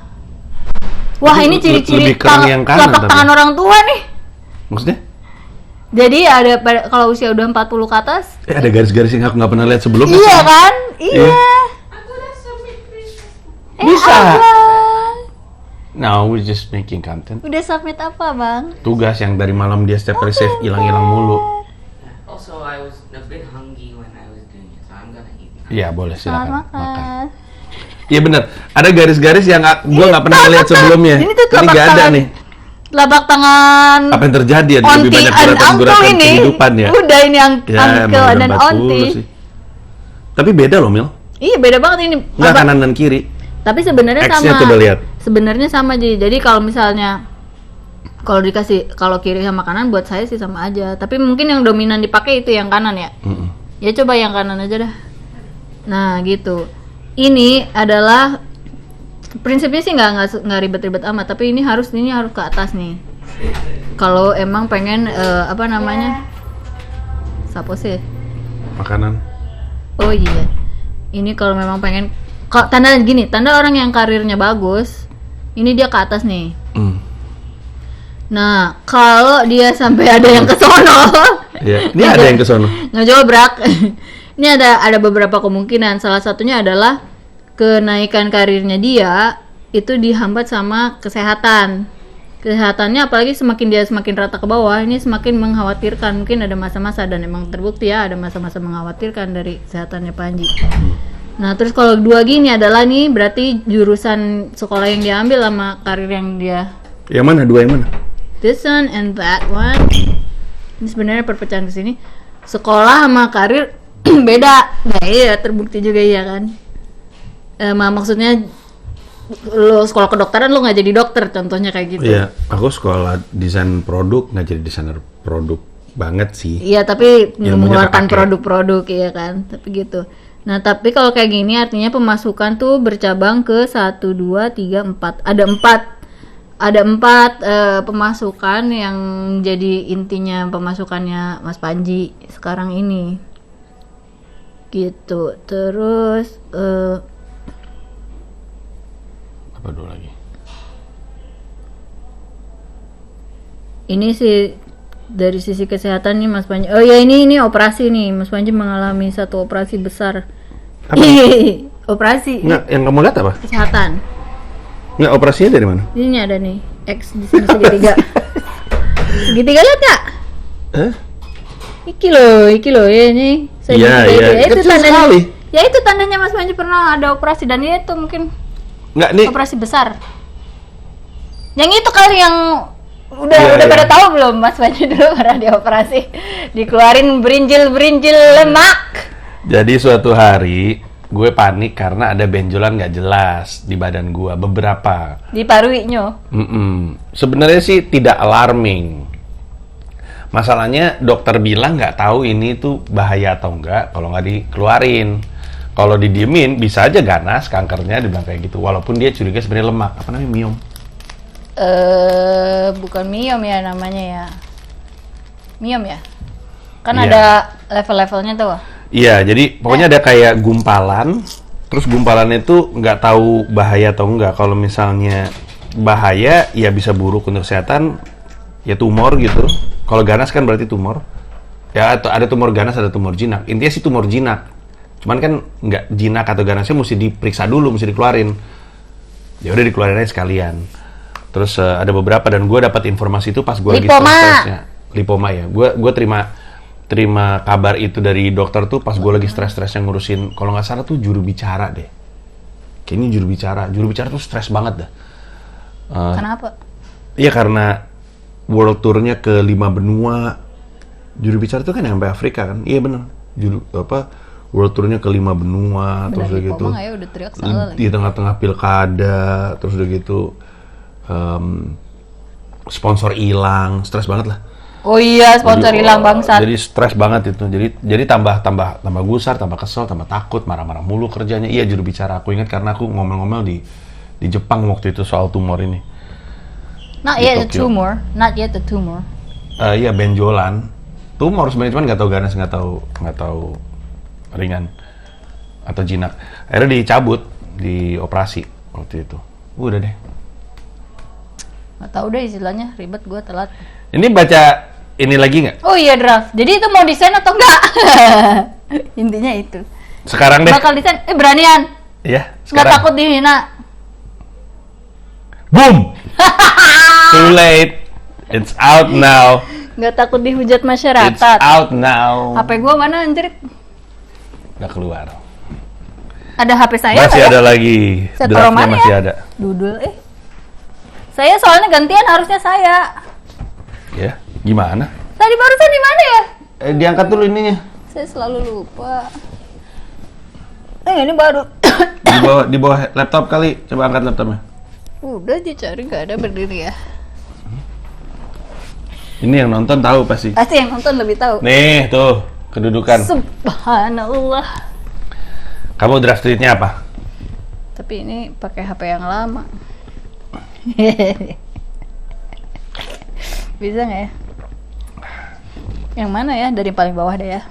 Wah, ini ciri-ciri telapak tangan orang tua nih. Maksudnya? Jadi ada kalau usia udah 40 ke atas. Ada garis-garis yang aku nggak pernah lihat sebelumnya. Iya kan? Iya. Bisa. No, we're just making content. Udah submit apa, Bang? Tugas yang dari malam dia setiap kali save hilang-hilang mulu. Also, I was a bit hungry when I was doing it, so I'm gonna eat. Iya, boleh, silakan makan. Iya benar. Ada garis-garis yang gua nggak pernah lihat sebelumnya. Ini tuh nggak ada nih. Telapak tangan. Apa yang terjadi ya? Lebih banyak gerakan kehidupan ya. Udah ini uncle dan auntie. Tapi beda loh, Mil. Iya, beda banget ini. Nggak kanan dan kiri. Tapi sebenarnya X-nya sama. coba lihat. Sebenarnya sama jadi kalau misalnya kalau kiri sama kanan buat saya sih sama aja. Tapi mungkin yang dominan dipakai itu yang kanan ya. Ya coba yang kanan aja dah. Nah gitu. Ini adalah prinsipnya sih nggak ribet-ribet amat. Tapi ini harus ke atas nih. Kalau emang pengen apa namanya? Sapo sih. Makanan. Oh iya. Ini kalau memang pengen tanda orang yang karirnya bagus. Ini dia ke atas nih. Nah, kalau dia sampai ada yang ke sono. Iya, ini ada yang ke sono. Ngejobrak. Ini ada beberapa kemungkinan. Salah satunya adalah kenaikan karirnya dia itu dihambat sama kesehatan. Kesehatannya apalagi dia semakin rata ke bawah, ini semakin mengkhawatirkan. Mungkin ada masa-masa dan emang terbukti ya ada masa-masa mengkhawatirkan dari kesehatannya Panji. Nah, terus kalau dua gini adalah nih berarti jurusan sekolah yang diambil sama karir yang dia. Yang mana? Dua yang mana? This one and that one. Ini sebenarnya perpecahan ke sini. Sekolah sama karir beda. Nah, iya terbukti juga iya kan. Maksudnya lo sekolah kedokteran lo nggak jadi dokter contohnya kayak gitu. Iya, aku sekolah desain produk nggak jadi desainer produk banget sih. Iya, tapi Ilmunya mengeluarkan kepake. produk-produk iya kan. Tapi gitu. Nah, tapi kalau kayak gini artinya pemasukan tuh bercabang ke 1, 2, 3, 4. Ada empat pemasukan yang jadi intinya pemasukannya Mas Panji sekarang ini. Gitu. Terus Apa dulu lagi? ini sih dari sisi kesehatan nih Mas Panji. Oh ya ini operasi nih. Mas Panji mengalami satu operasi besar. Apa? Operasi Nggak, yang kamu lihat apa? kesehatan. Nggak, operasinya dari mana? Ini ada nih X di sini segitiga. Segitiga lihat nggak? Eh? Iki loh ya ini. Iya, iya. Ya, itu Kecil tandanya. sekali. Ya itu tandanya Mas Panji pernah ada operasi dan itu mungkin Nggak, nih. operasi besar. Yang itu kali yang udah Iya. pada tahu belum Mas Panji dulu pernah dioperasi, dikeluarin berinjil lemak. Jadi suatu hari gue panik karena ada benjolan nggak jelas di badan gue beberapa. Di paruinyo. Sebenarnya sih tidak alarming. Masalahnya dokter bilang nggak tahu ini tuh bahaya atau enggak kalau nggak dikeluarin. Kalau didiemin bisa aja ganas kankernya, dibilang kayak gitu. Walaupun dia curiga sebenarnya lemak. Apa namanya, miom? Bukan miom ya namanya ya. Miom ya. Kan Iya. ada level-levelnya tuh. Iya, jadi pokoknya ada kayak gumpalan. Terus gumpalannya itu nggak tahu bahaya atau enggak. Kalau misalnya bahaya, ya bisa buruk untuk kesehatan. Ya tumor gitu. Kalau ganas kan berarti tumor. Ya ada tumor ganas, ada tumor jinak. Intinya sih tumor jinak. Cuman kan nggak jinak atau ganasnya mesti diperiksa dulu, mesti dikeluarin. Ya udah dikeluarin aja sekalian. Terus ada beberapa dan gue dapat informasi itu pas gue lagi Lipoma. stres-stresnya. Lipoma ya. Gue terima kabar itu dari dokter tuh pas gue lagi stres-stresnya ngurusin, kalau nggak salah tuh juru bicara deh. Kayaknya juru bicara tuh stres banget dah. Kenapa? Iya karena world tour-nya ke 5 benua. Juru bicara tuh kan yang sampai Afrika kan? Iya bener. World tour-nya ke 5 benua, terus udah gitu. Ya udah teriak salah lagi. Di tengah-tengah pilkada, terus udah gitu. Sponsor hilang, stres banget lah. Oh iya, sponsor hilang bangsat. Jadi stres banget itu. Jadi tambah gusar, tambah kesel, tambah takut, marah-marah mulu kerjanya. Iya juru bicara. Aku ingat karena aku ngomel-ngomel di Jepang waktu itu soal tumor ini. Not Di yet a Tokyo. tumor. Not yet a tumor. Iya benjolan. Tumor sebenarnya cuman nggak tahu ganas, nggak tahu ringan atau jinak. Akhirnya dicabut, dioperasi waktu itu. Udah deh. Nggak tahu deh istilahnya, ribet gue telat. Ini baca ini lagi nggak? Oh iya draft. Jadi itu mau desain atau enggak? Intinya itu. Sekarang deh. Bakal desain. Beranian. Iya. Nggak Sekarang. takut dihina. Boom. Too late. It's out now. Nggak takut dihujat It's masyarakat. out now. HP gue mana anjir? Nggak keluar. Ada HP saya Masih nggak ya? ada lagi. Saya taruh Draftnya mana masih ya? ada. Dudul Saya soalnya gantian harusnya saya. Ya, gimana? Tadi barusan di mana ya? Diangkat dulu ininya. Saya selalu lupa. Ini baru. Di di bawah laptop kali. Coba angkat laptopnya. Udah dicari nggak ada, berdiri ya. Ini yang nonton tahu pasti. Pasti yang nonton lebih tahu. Nih, tuh, kedudukan. Subhanallah. Kamu draft tweetnya apa? Tapi ini pakai HP yang lama. Bisa nggak ya? Yang mana ya? Dari paling bawah deh ya.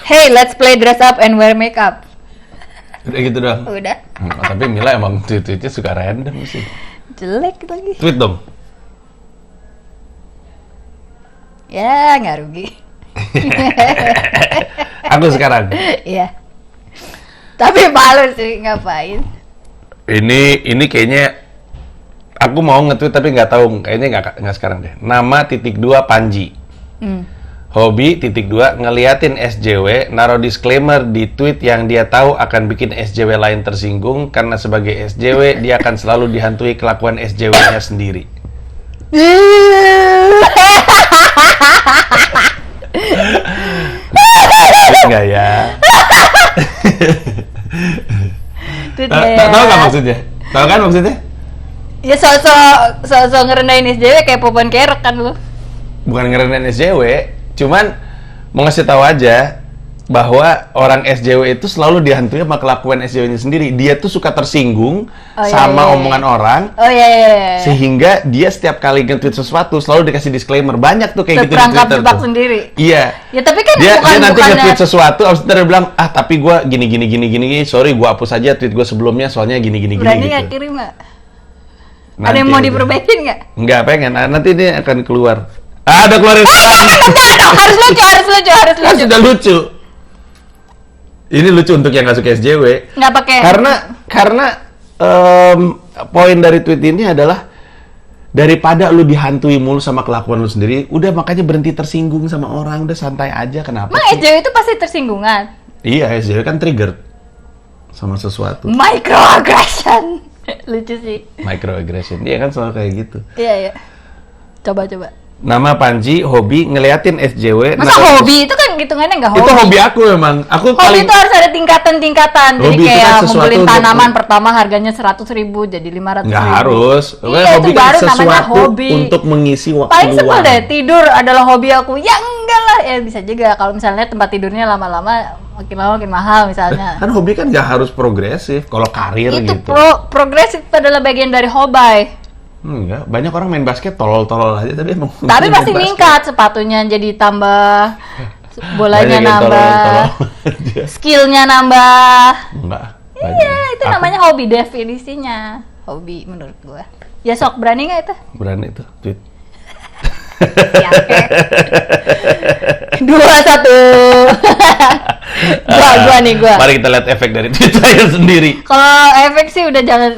Hey, let's play dress up and wear makeup. Udah gitu doang. Udah. Tapi Mila emang tweet-tweetnya suka random sih. Jelek lagi. Tweet dong. Ya, nggak rugi. Aku sekarang. Iya. Tapi malu sih, ngapain? Ini kayaknya aku mau nge-tweet tapi nggak tahu, kayaknya nggak sekarang deh. Nama _2 Panji. Hobi _2 ngeliatin SJW, naruh disclaimer di tweet yang dia tahu akan bikin SJW lain tersinggung karena sebagai SJW dia akan selalu dihantui kelakuan SJW-nya sendiri. Enggak ya? Tahu nggak maksudnya? Tahu kan maksudnya? Ya so ngerendahin SJW kayak Popon Kerek kan lu. Bukan ngerendahin SJW, cuman mau ngasih tahu aja bahwa orang SJW itu selalu dihantui sama kelakuan SJW-nya sendiri. Dia tuh suka tersinggung sama omongan orang. Oh iya. Sehingga dia setiap kali nge-tweet sesuatu selalu dikasih disclaimer. Banyak tuh kayak gitu di terperangkap Twitter jebak tuh. sendiri. Iya. Ya tapi kan dia nanti bukannya nge-tweet sesuatu, abis itu dia bilang, tapi gue gini, sorry gue hapus aja tweet gue sebelumnya soalnya gini berani gitu. nggak kirim nggak? Nanti ada yang mau aja. diperbaikin nggak? Nggak pengen, nanti dia akan keluar. Ada keluarin sekarang. harus lucu. Kan sudah lucu. Ini lucu untuk yang nggak suka SJW. Nggak pakai. Karena poin dari tweet ini adalah daripada lu dihantui mulu sama kelakuan lu sendiri, udah makanya berhenti tersinggung sama orang, udah santai aja. Kenapa? Emang SJW itu pasti tersinggungan. Iya, SJW kan trigger sama sesuatu. Microaggression. Lucu sih. Microaggression. Iya kan selalu kayak gitu. Iya. Coba. Nama Panji, hobi ngeliatin SJW. Masa hobi itu kan hitungannya nggak hobi? Itu hobi aku memang. Aku hobi paling itu harus ada tingkatan. Jadi hobi itu kayak kan sesuatu ngumpulin untuk- tanaman pertama harganya 100.000 jadi 500.000. nggak harus. Iya, Hobi itu kan baru namanya sesuatu hobi. untuk mengisi waktu Paling sebel luang. deh, tidur adalah hobi aku. Ya enggak lah, ya bisa juga kalau misalnya tempat tidurnya lama-lama makin lama makin mahal misalnya. Kan hobi kan nggak harus progresif. Kalau karir Itu gitu. progresif adalah bagian dari hobi. Enggak, banyak orang main basket tolol-tolol aja tapi emang Tapi main pasti basket. meningkat, sepatunya jadi tambah, bolanya Banyak yang nambah, tolol-tolol aja. skillnya nambah. Enggak. Iya, itu namanya hobi definisinya. Hobi menurut gua. Ya sok, berani nggak itu? Berani itu tweet. Ya, oke. 2-1. Gua. Mari kita lihat efek dari tweet saya sendiri. Kalau efek sih udah jangan.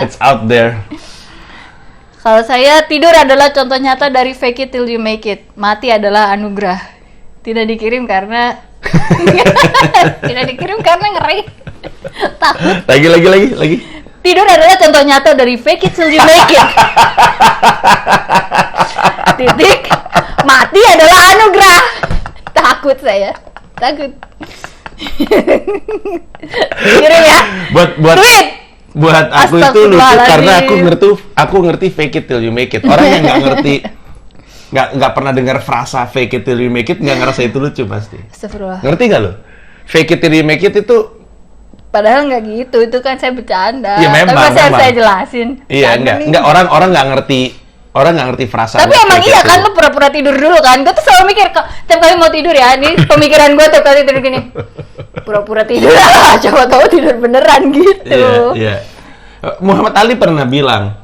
It's out there. Kalau saya, tidur adalah contoh nyata dari fake it till you make it. Mati adalah anugerah. Tidak dikirim karena ngeri. Takut. Lagi. Tidur adalah contoh nyata dari fake it till you make it. Titik. Mati adalah anugerah. Takut saya. Takut. Kirim ya. Buat Tweet. Buat aku itu lucu karena Astagfirullahaladzim. aku ngerti fake it till you make it. Orang yang nggak ngerti, nggak pernah dengar frasa fake it till you make it nggak ngerasa itu lucu pasti. Astagfirullah. Ngerti nggak lo? Fake it till you make it itu Padahal nggak gitu, itu kan saya bercanda. Ya, memang, tapi masih harus memang. saya jelasin. iya nggak orang nggak ngerti frasa. Tapi emang iya kan, lu pura-pura tidur dulu kan. Gue tuh selalu mikir, tiap kali mau tidur ya, ini pemikiran gue tiap kali tidur gini. Pura-pura tidur lah, coba tahu tidur beneran gitu. Iya. Muhammad Ali pernah bilang,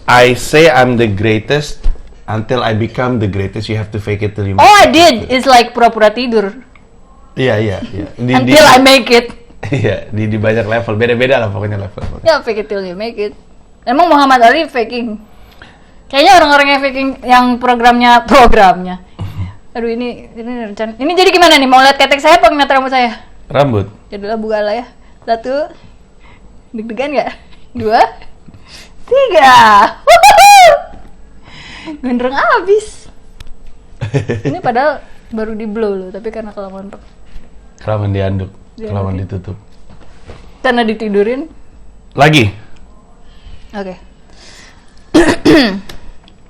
I say I'm the greatest until I become the greatest. You have to fake it till you make Oh, I it. did. It's like pura-pura tidur. Iya. Until I make it. Iya, di banyak level, beda-beda lah pokoknya level. Ya, fake it till you make it. Emang Muhammad Ali faking? Kayaknya orang-orang yang faking yang programnya. Aduh, ini rencana. Ini jadi gimana nih? Mau lihat ketek saya apa ngeliat rambut saya? Rambut. Jadilah buka lah ya. 1. Deg-degan nggak? 2. 3. Gondrong abis. Ini padahal Baru di blow loh, tapi karena kelamaan dianduk, Dianduk. kelamaan ditutup. karena ditidurin. Lagi. Oke.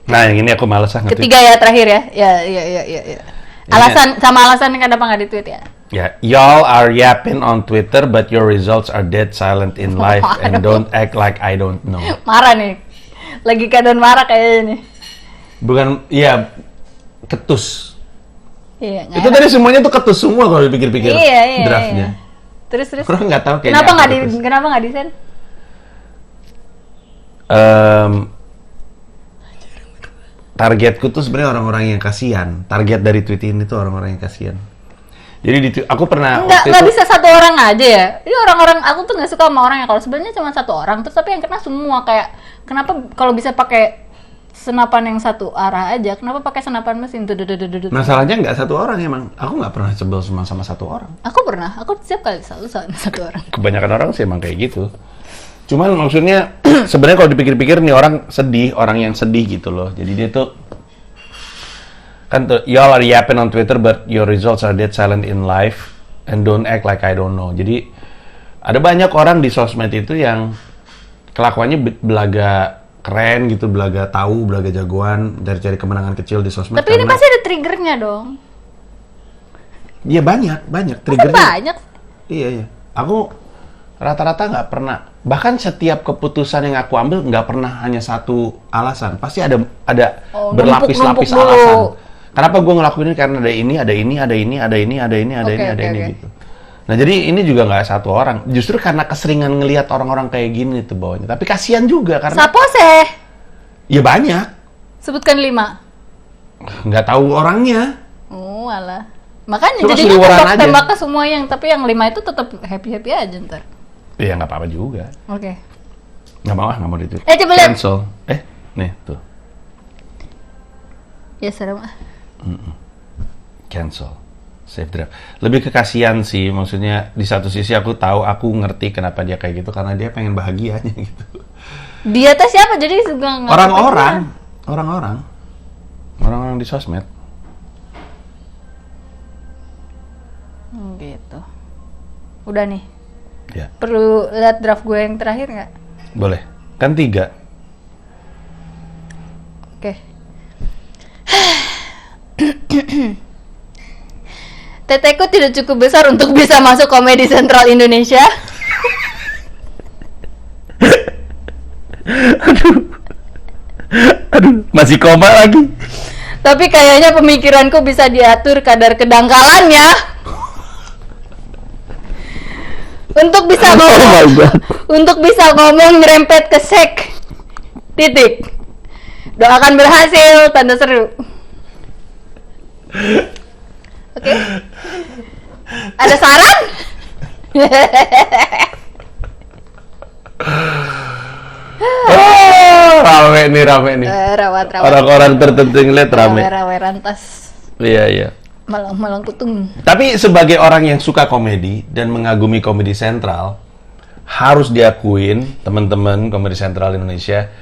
Nah, yang ini aku males nge-tweet. Ketiga ya, terakhir ya. Ya. Alasan kenapa nggak di-tweet ya? Ya, y'all are yapping on Twitter, but your results are dead silent in life and don't act like I don't know. Marah nih. Lagi keadaan marah kayaknya nih. Bukan, ya ketus. Iya, Itu tadi semuanya tuh ketus semua kalau dipikir-pikir Iya. draftnya. Terus. Kurang nggak tahu kayaknya. Kenapa nggak desain? Targetku tuh sebenarnya orang-orang yang kasihan. Target dari tweet ini tuh orang-orang yang kasihan. Jadi aku pernah Nggak bisa satu orang aja ya. Ini orang-orang, aku tuh nggak suka sama orang yang kalau sebenarnya cuma satu orang, terus tapi yang kena semua. Kayak kenapa kalau bisa pakai senapan yang satu arah aja, kenapa pakai senapan mesin tuh? Masalahnya nggak satu orang emang. Aku nggak pernah sebel sama satu orang. Aku pernah, aku setiap kali selalu sama satu orang. Kebanyakan orang sih emang kayak gitu. Cuman maksudnya sebenarnya kalau dipikir-pikir nih orang yang sedih gitu loh. Jadi dia tuh kan tuh, y'all are yapping on Twitter but your results are dead silent in life and don't act like I don't know. Jadi ada banyak orang di sosmed itu yang kelakuannya belaga keren gitu, belaga tahu, belaga jagoan, cari kemenangan kecil di sosmed. Tapi ini pasti ada triggernya dong. Iya banyak Pasti triggernya. banyak. Iya. Aku rata-rata nggak pernah, bahkan setiap keputusan yang aku ambil nggak pernah hanya satu alasan, pasti ada berlapis-lapis numpuk dulu. alasan. Kenapa gue ngelakuin ini? Karena ada ini gitu. Nah jadi ini juga nggak satu orang, justru karena keseringan ngelihat orang-orang kayak gini tuh bawahnya. Tapi kasihan juga karena Sapose. ya banyak, Sebutkan 5. nggak tahu orangnya. Oh alah. Makanya Cuma jadinya seliweran aja. tembak ke semua tapi yang 5 itu tetap happy aja ntar. Ya nggak apa-apa juga. Oke. Nggak mau di tweet. Coba lihat. Cancel. Nih tuh. Ya serem ah. Cancel. Save draft. Lebih ke kasihan sih, maksudnya di satu sisi aku ngerti kenapa dia kayak gitu karena dia pengen bahagianya gitu. Dia tuh siapa? Jadi juga nggak orang-orang di sosmed. Gitu. Udah nih. Ya, Perlu lihat draft gue yang terakhir nggak? boleh. Kan 3. Oke. Teteku tidak cukup besar untuk bisa masuk Komedi Sentral Indonesia. Aduh, masih koma lagi. Tapi kayaknya pemikiranku bisa diatur kadar kedangkalannya. Untuk bisa ngomong nyerempet ke sek. Titik. Doakan berhasil, tanda seru. Oke. Ada saran? Rame nih. Rawat. Orang-orang tertentu ngeliat rame. Rawe rantas. Iya. Malang kutung. Tapi sebagai orang yang suka komedi dan mengagumi Komedi Sentral, harus diakuin teman-teman Komedi Sentral Indonesia,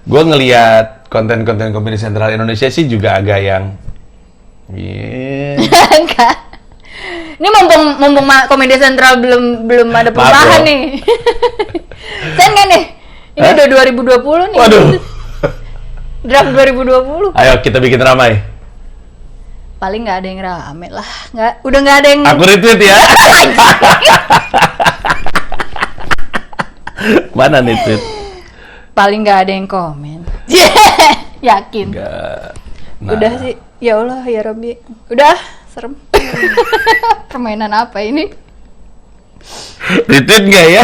gue ngelihat konten-konten Komedi Sentral Indonesia sih juga agak yang Enggak. Ini mumpung Komedi Sentral belum ada perubahan Maaf, nih. Sen nggak nih? Ini udah 2020 nih. Waduh. Draft 2020. Ayo kita bikin ramai. Paling nggak ada yang rame lah. Udah nggak ada yang. Aku retweet ya. Mana nih tweet? Paling nggak ada yang komen. Yakin. Enggak. Udah sih. Ya Allah ya Robby. Udah serem. Permainan apa ini? Retweet nggak ya?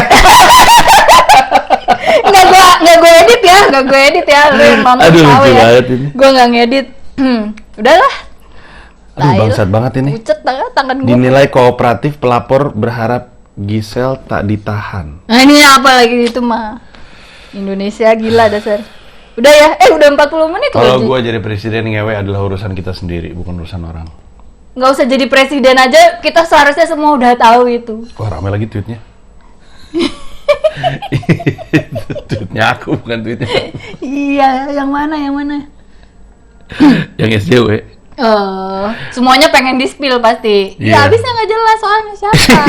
Nggak gue edit ya. Lu yang nonton Aduh, tahu lucu ya. banget ini. Gue nggak ngedit. Udahlah. Aduh, bangsat banget ini. Pucet tangan gue. Dinilai kooperatif, pelapor berharap Gisel tak ditahan. Nah ini apa lagi itu mah? Indonesia gila dasar. Udah ya? Udah 40 menit loh. Kalau gue jadi presiden ngewe adalah urusan kita sendiri, bukan urusan orang. Nggak usah jadi presiden aja, kita seharusnya semua udah tahu itu. Wah, ramai lagi tweetnya. Tweetnya aku, bukan tweetnya. Iya, yang mana? Yang SJW. Semuanya pengen di-spill pasti. Iya. Ya habisnya nggak jelas soalnya siapa.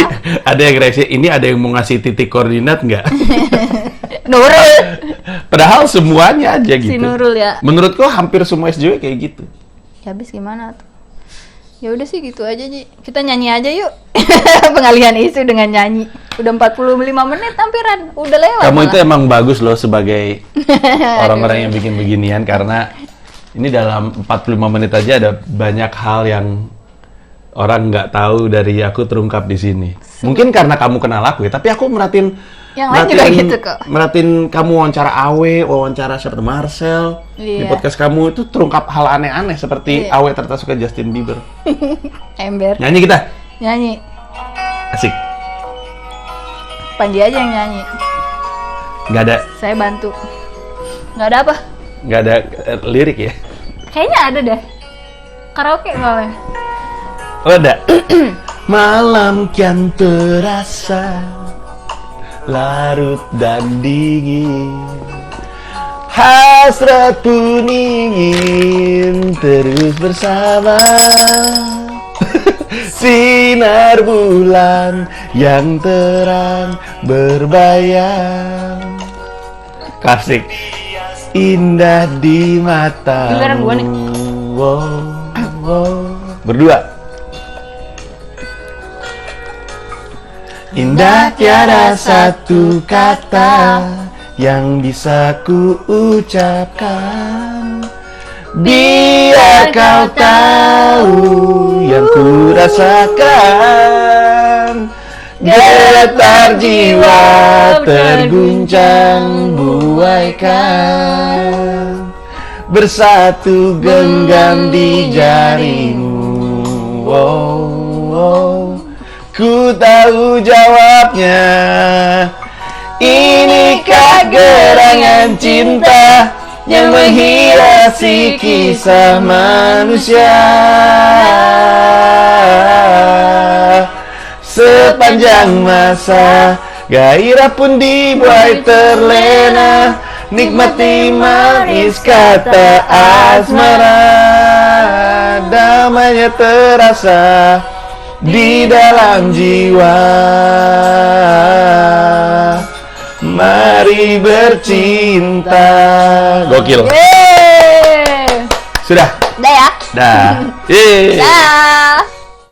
Ada yang reaksi, ini ada yang mau ngasih titik koordinat nggak? Nurul. Padahal semuanya aja gitu. Si Nurul ya. Menurutku hampir semua SJW kayak gitu. Ya habis gimana tuh? Ya udah sih gitu aja, Ji. Kita nyanyi aja yuk. Pengalihan isu dengan nyanyi. Udah 45 menit hampiran. Udah lewat. Kamu itu malah. emang bagus loh sebagai orang-orang yang bikin beginian, karena ini dalam 45 menit aja ada banyak hal yang orang nggak tahu dari aku terungkap di sini. Mungkin karena kamu kenal aku ya, tapi aku merhatiin Yang lain juga gitu kok. merhatiin kamu wawancara Awe, wawancara siapa tuh, Marcel. Di Iya. podcast kamu itu terungkap hal aneh-aneh seperti Iya. Awe ternyata suka Justin Bieber. Ember. Nyanyi kita. Nyanyi. Asik. Panji aja yang nyanyi. Nggak ada Saya bantu. Nggak ada apa? lirik ya. Kayaknya ada deh. Karaoke soalnya. Oh, ada. Malam kian terasa larut dan dingin, hasrat pun ingin terus bersama. Sinar bulan yang terang berbayang, klasik, indah di matamu. Giliran gua nih. Wow, wow. Berdua. Indah tiada satu kata yang bisa ku ucapkan. Biar kau tahu yang ku rasakan. Getar jiwa terguncang buaikan, bersatu genggam di jarimu. Wow, wow. Ku tahu jawabnya. Inikah gerangan cinta yang menghiasi kisah manusia? Sepanjang masa gairah pun dibuai terlena, nikmati manis kata asmara. Damainya terasa di dalam jiwa. Mari bercinta. Gokil. Yeay. Sudah. Udah ya. Dah. Yeay. Dah.